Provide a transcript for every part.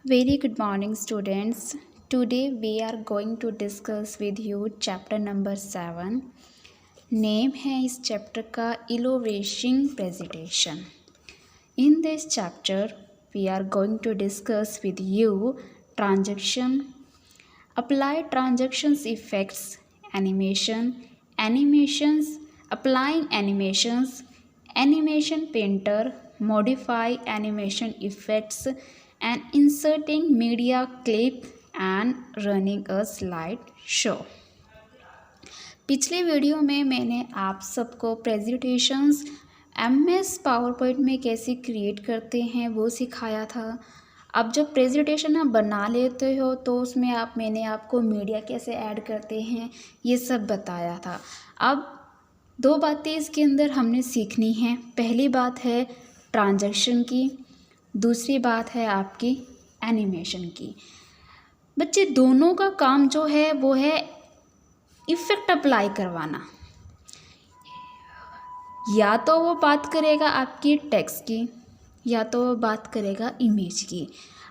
Very good morning, students. Today we are going to discuss with you chapter number 7. Name है इस chapter का इलोवेशन presentation. In this chapter we are going to discuss with you transaction, apply transactions effects, animations, applying animations, animation painter, modify animation effects and inserting media clip and running a slide show. पिछले video में मैंने आप सबको presentations MS power point में कैसे create करते हैं वो सिखाया था. अब जब प्रेजेंटेशन आप बना लेते हो तो उसमें मैंने आपको मीडिया कैसे ऐड करते हैं ये सब बताया था. अब दो बातें इसके अंदर हमने सीखनी हैं. पहली बात है ट्रांजैक्शन की, दूसरी बात है आपकी एनिमेशन की. बच्चे दोनों का काम जो है वो है इफ़ेक्ट अप्लाई करवाना. या तो वो बात करेगा आपकी टेक्स्ट की या तो वो बात करेगा इमेज की.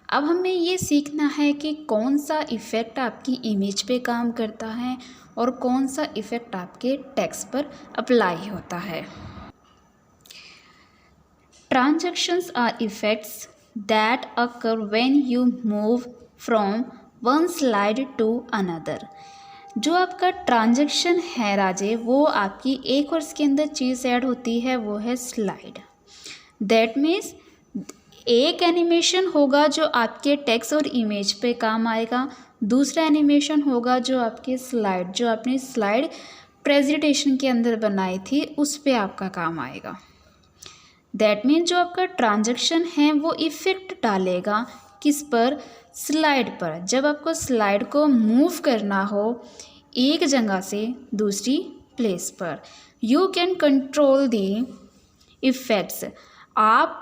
अब हमें ये सीखना है कि कौन सा इफ़ेक्ट आपकी इमेज पे काम करता है और कौन सा इफ़ेक्ट आपके टेक्स्ट पर अप्लाई होता है. Transactions are effects that occur when you move from one slide to another. जो आपका ट्रांजैक्शन है राजे वो आपकी एक और इसके अंदर चीज़ ऐड होती है वो है स्लाइड. दैट मीन्स एक एनिमेशन होगा जो आपके टेक्स्ट और इमेज पे काम आएगा, दूसरा एनिमेशन होगा जो आपके स्लाइड जो आपने स्लाइड प्रेजेंटेशन के अंदर बनाई थी उस पे आपका काम आएगा. दैट मीन्स जो आपका ट्रांजैक्शन है वो इफ़ेक्ट डालेगा किस पर, स्लाइड पर. जब आपको स्लाइड को मूव करना हो एक जगह से दूसरी प्लेस पर, you can control the effects. आप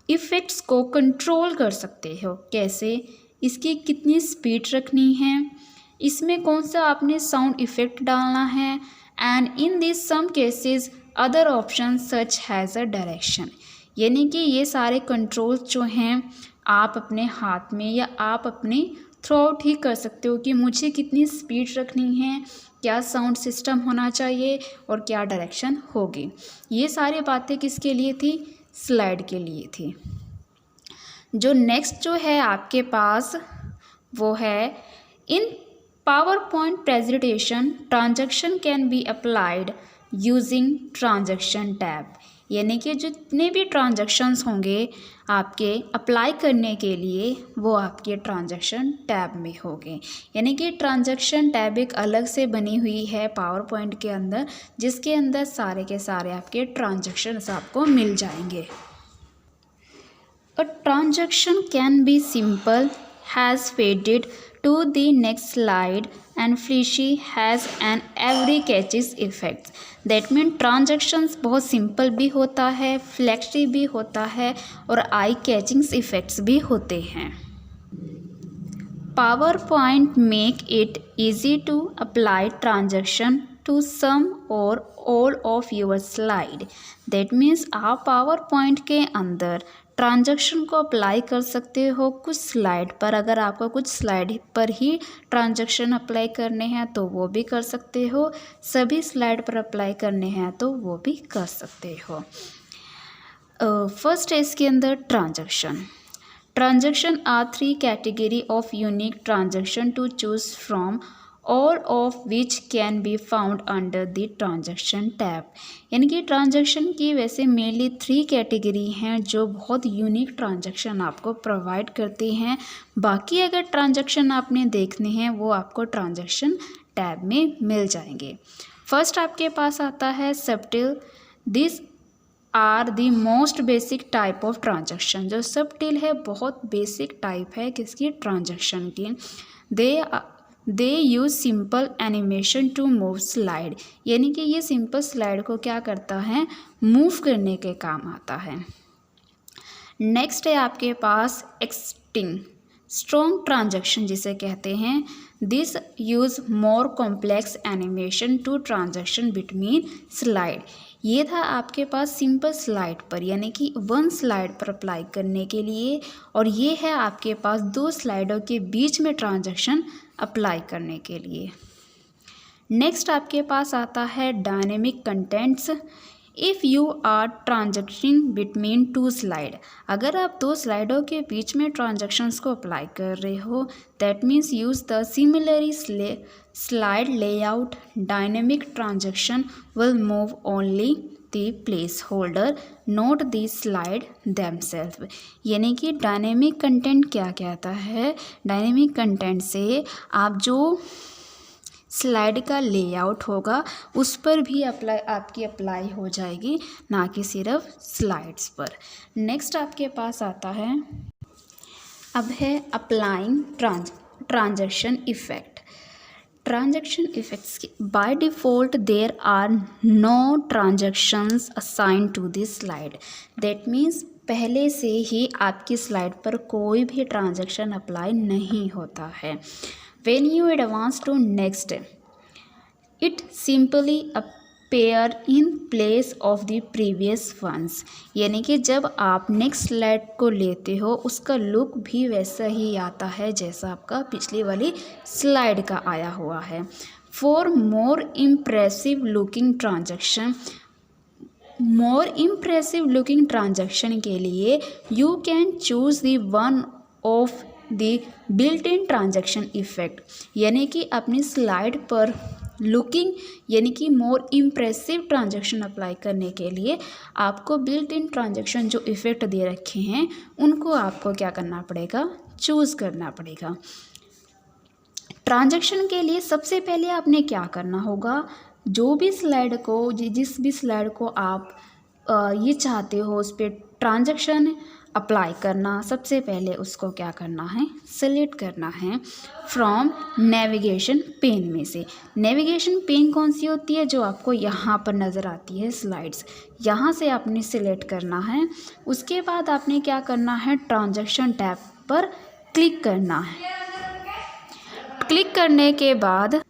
इफ़ेक्ट्स को कंट्रोल कर सकते हो. कैसे? इसकी कितनी स्पीड रखनी है, इसमें कौन सा आपने साउंड इफ़ेक्ट डालना है, and in this some cases other option such has a direction. यानी कि ये सारे कंट्रोल्स जो हैं आप अपने हाथ में या आप अपने थ्रू आउट ही कर सकते हो कि मुझे कितनी स्पीड रखनी है, क्या साउंड सिस्टम होना चाहिए और क्या डायरेक्शन होगी. ये सारी बातें किसके लिए थी? स्लाइड के लिए थी. जो नेक्स्ट जो है आपके पास वो है in power point presentation transaction can be applied using transaction tab. यानी कि जितने भी ट्रांजैक्शंस होंगे आपके अप्लाई करने के लिए वो आपके ट्रांजैक्शन टैब में होंगे. यानी कि ट्रांजैक्शन टैब एक अलग से बनी हुई है पावर पॉइंट के अंदर जिसके अंदर सारे के सारे आपके ट्रांजैक्शंस आपको मिल जाएंगे. A transaction can B simple, has faded to the next slide and flashy has an every catches effects. That means transactions बहुत सिंपल भी होता है, फ्लैक्सी भी होता है और आई कैचिंग इफेक्ट्स भी होते हैं. PowerPoint make it easy to apply transaction to some or all of your slide. That means आप PowerPoint के अंदर ट्रांजैक्शन को अप्लाई कर सकते हो कुछ स्लाइड पर. अगर आपको कुछ स्लाइड पर ही ट्रांजैक्शन अप्लाई करने हैं तो वो भी कर सकते हो, सभी स्लाइड पर अप्लाई करने हैं तो वो भी कर सकते हो. फर्स्ट है इसके अंदर transaction are 3 category of unique transaction to choose from, all of which can be found under the transaction tab. यानी कि ट्रांजैक्शन की वैसे मेनली 3 कैटेगरी हैं जो बहुत यूनिक ट्रांजैक्शन आपको प्रोवाइड करती हैं. बाकी अगर ट्रांजैक्शन आपने देखने हैं वो आपको ट्रांजैक्शन टैब में मिल जाएंगे. फर्स्ट आपके पास आता है subtle. This are the most basic type of transaction. जो सबटिल है बहुत बेसिक टाइप है किसकी? ट्रांजैक्शन की. They use simple animation to move slide. यानी कि ये सिंपल स्लाइड को क्या करता है? मूव करने के काम आता है. नेक्स्ट है आपके पास एक्सटिंग स्ट्रॉन्ग ट्रांजैक्शन जिसे कहते हैं. This use more complex animation to transaction between slide. ये था आपके पास सिंपल स्लाइड पर, यानी कि वन स्लाइड पर अप्लाई करने के लिए, और ये है आपके पास दो स्लाइडों के बीच में ट्रांजैक्शन अप्लाई करने के लिए। नेक्स्ट आपके पास आता है dynamic contents. If you are transaction between two slide, अगर आप दो स्लाइडों के बीच में ट्रांजैक्शंस को अप्लाई कर रहे हो, that means use the similarly slide layout. Dynamic transaction will move only the place holder, note the slide themselves. यानी कि डायनेमिक कंटेंट क्या कहता है, डायनेमिक कंटेंट से आप जो स्लाइड का लेआउट होगा उस पर भी आपकी अप्लाई हो जाएगी, ना कि सिर्फ स्लाइड्स पर। नेक्स्ट आपके पास आता है, अब है applying transaction effect. Transaction effects by default there are no transactions assign to this slide. That means पहले से ही आपकी स्लाइड पर कोई भी ट्रांजैक्शन अप्लाई नहीं होता है। When you advance to next, it simply appear in place of the previous ones। यानी कि जब आप नेक्स्ट स्लाइड को लेते हो उसका लुक भी वैसा ही आता है जैसा आपका पिछली वाली स्लाइड का आया हुआ है। For more impressive looking transaction के लिए you can choose the one of the built in transaction effect. यानी कि अपनी स्लाइड पर लुकिंग यानी कि मोर इम्प्रेसिव ट्रांजैक्शन अप्लाई करने के लिए आपको बिल्ट इन ट्रांजैक्शन जो इफ़ेक्ट दे रखे हैं उनको आपको क्या करना पड़ेगा, चूज़ करना पड़ेगा। ट्रांजैक्शन के लिए सबसे पहले आपने क्या करना होगा, जो भी स्लाइड को जिस भी स्लाइड को आप ये चाहते हो उस पर ट्रांजैक्शन अप्लाई करना, सबसे पहले उसको क्या करना है, सेलेक्ट करना है फ्रॉम नेविगेशन पेन में से। नेविगेशन पेन कौन सी होती है, जो आपको यहाँ पर नज़र आती है स्लाइड्स, यहाँ से आपने सेलेक्ट करना है। उसके बाद आपने क्या करना है, ट्रांजैक्शन टैब पर क्लिक करना है। क्लिक करने के बाद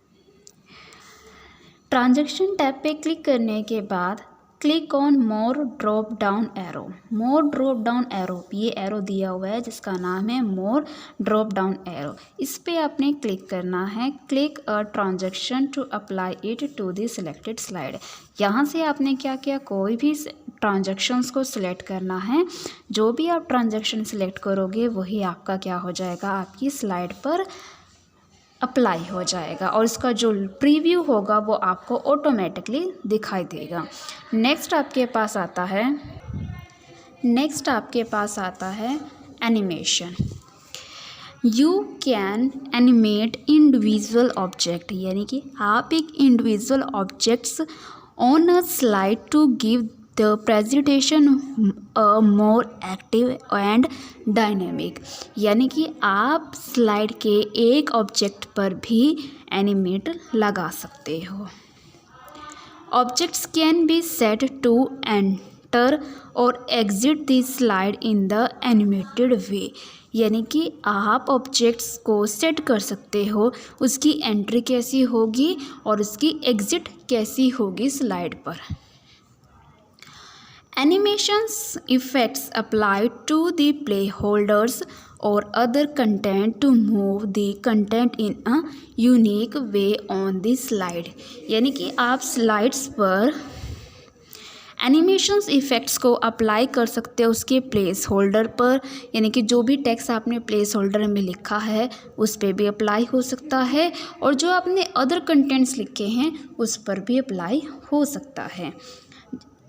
ट्रांजैक्शन टैब पे क्लिक करने के बाद click on more drop down arrow. More drop down arrow, ये एरो दिया हुआ है जिसका नाम है मोर ड्रॉप डाउन एरो, इस पे आपने क्लिक करना है। Click a transaction to apply it to the selected slide. यहाँ से आपने क्या किया, कोई भी ट्रांजैक्शंस को सिलेक्ट करना है। जो भी आप ट्रांजैक्शन सिलेक्ट करोगे वही आपका क्या हो जाएगा, आपकी स्लाइड पर अप्लाई हो जाएगा और इसका जो प्रीव्यू होगा वो आपको ऑटोमेटिकली दिखाई देगा। नेक्स्ट आपके पास आता है animation. You can animate individual object, यानी कि आप एक individual objects on a slide to give the presentation more active and dynamic. यानी कि आप स्लाइड के एक ऑब्जेक्ट पर भी एनिमेट लगा सकते हो। Objects can be set to enter और exit the slide in the animated way. यानी कि आप ऑब्जेक्ट्स को सेट कर सकते हो, उसकी एंट्री कैसी होगी और उसकी एग्जिट कैसी होगी स्लाइड पर। Animations effects applied to the playholders or other content to move the content in a unique way on the slide। यानी कि आप स्लाइड्स पर एनिमेशंस इफ़ेक्ट्स को अप्लाई कर सकते हो उसके प्लेस होल्डर पर। यानी कि जो भी टेक्स्ट आपने प्लेस होल्डर में लिखा है उस पर भी अप्लाई हो सकता है और जो आपने अदर कंटेंट्स लिखे हैं उस पर भी अप्लाई हो सकता है।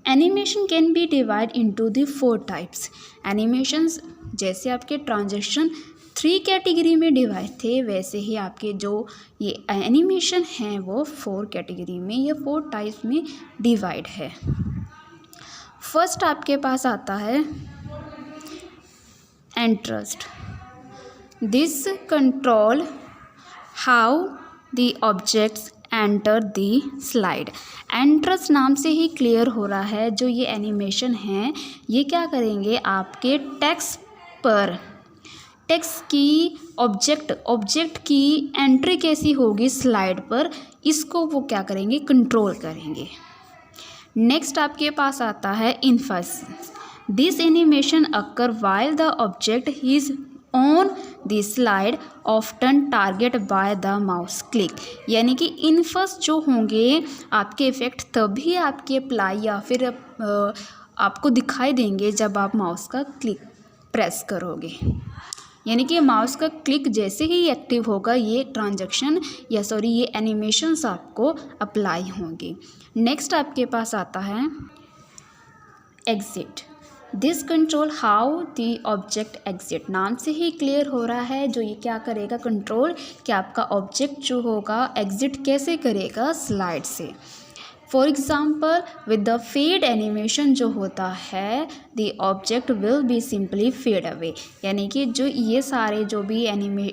Animation can be divide into the 4 types. Animations जैसे आपके ट्रांजैक्शन 3 कैटेगरी में डिवाइड थे, वैसे ही आपके जो ये एनिमेशन हैं वो 4 कैटेगरी में या 4 टाइप्स में डिवाइड है। फर्स्ट आपके पास आता है interest. This control how the objects enter the slide. Entrance नाम से ही क्लियर हो रहा है, जो ये एनिमेशन है ये क्या करेंगे, आपके टेक्स्ट की ऑब्जेक्ट की एंट्री कैसी होगी स्लाइड पर, इसको वो क्या करेंगे, कंट्रोल करेंगे। नेक्स्ट आपके पास आता है इन्फर्स। This animation occur while the object is on the slide often target by the mouse click. यानी कि इन्फर्स जो होंगे आपके इफ़ेक्ट तभी आपके अप्लाई या फिर आपको दिखाई देंगे जब आप माउस का क्लिक प्रेस करोगे। यानी कि माउस का क्लिक जैसे ही एक्टिव होगा ये ट्रांजैक्शन ये एनिमेशंस आपको अप्लाई होंगे। नेक्स्ट आपके पास आता है exit. This control how the object exit. नाम से ही क्लियर हो रहा है जो ये क्या करेगा, कंट्रोल कि आपका ऑब्जेक्ट जो होगा एग्जिट कैसे करेगा, स्लाइड से। For example with the fade animation जो होता है the object will be simply fade away. यानी कि जो ये सारे जो भी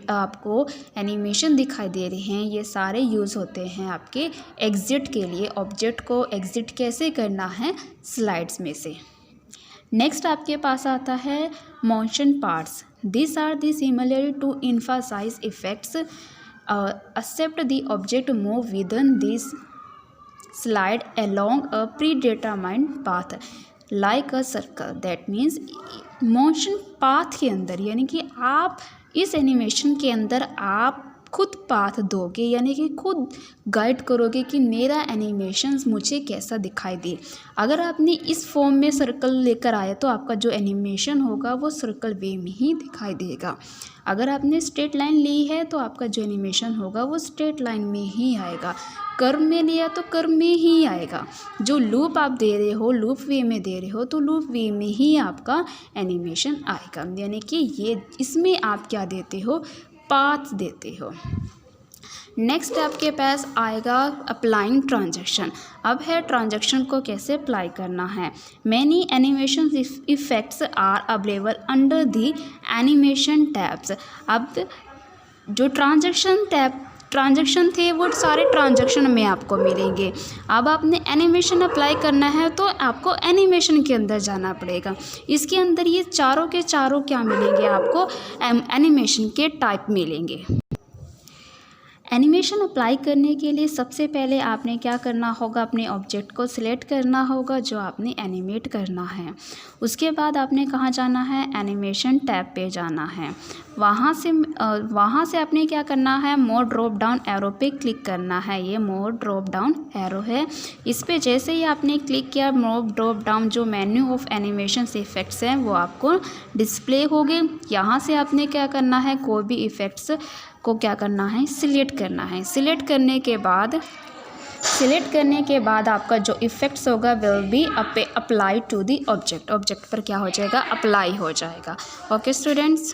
आपको एनिमेशन दिखाई दे रहे हैं ये सारे यूज़ होते हैं आपके एग्जिट के लिए। ऑब्जेक्ट को एग्जिट कैसे करना है, स्लाइड्स में से। नेक्स्ट आपके पास आता है motion parts. This are the similar to emphasize effects except the object move within this slide along a predetermined path like a circle। that means motion path के अंदर यानी कि आप इस एनिमेशन के अंदर आप खुद पाथ दोगे, यानी कि खुद गाइड करोगे कि मेरा एनिमेशंस मुझे कैसा दिखाई दे। अगर आपने इस फॉर्म में सर्कल लेकर आए तो आपका जो एनिमेशन होगा वो सर्कल वे में ही दिखाई देगा। अगर आपने स्ट्रेट लाइन ली है तो आपका जो एनिमेशन होगा वो स्ट्रेट लाइन में ही आएगा। कर्व में लिया तो कर्व में ही आएगा। जो लूप आप दे रहे हो, लूप वे में दे रहे हो तो लूप वे में ही आपका एनिमेशन आएगा। यानी कि ये इसमें आप क्या देते हो, पाथ देते हो। नेक्स्ट आपके पास आएगा अप्लाइंग ट्रांजैक्शन। अब है ट्रांजैक्शन को कैसे अप्लाई करना है। Many animation effects are available under the animation tabs. अब जो ट्रांजैक्शन थे वो सारे ट्रांजैक्शन में आपको मिलेंगे। अब आपने एनिमेशन अप्लाई करना है तो आपको एनिमेशन के अंदर जाना पड़ेगा। इसके अंदर ये चारों के चारों क्या मिलेंगे, आपको एनिमेशन के टाइप मिलेंगे। एनिमेशन अप्लाई करने के लिए सबसे पहले आपने क्या करना होगा, अपने ऑब्जेक्ट को सिलेक्ट करना होगा जो आपने एनिमेट करना है। उसके बाद आपने कहाँ जाना है, एनिमेशन टैब पे जाना है। वहाँ से आपने क्या करना है, मोर ड्रॉप डाउन एरो पे क्लिक करना है। ये मोर ड्रॉप डाउन एरो है, इस पे जैसे ही आपने क्लिक किया मोर ड्रॉप डाउन जो मेन्यू ऑफ एनिमेशन इफेक्ट्स हैं वो आपको डिस्प्ले हो गए। यहाँ से आपने क्या करना है, कोई भी इफ़ेक्ट्स को क्या करना है, सिलेक्ट करना है। सिलेक्ट करने के बाद आपका जो इफ़ेक्ट्स होगा will be apply to the object. Object पर क्या हो जाएगा, अप्लाई हो जाएगा। Okay students.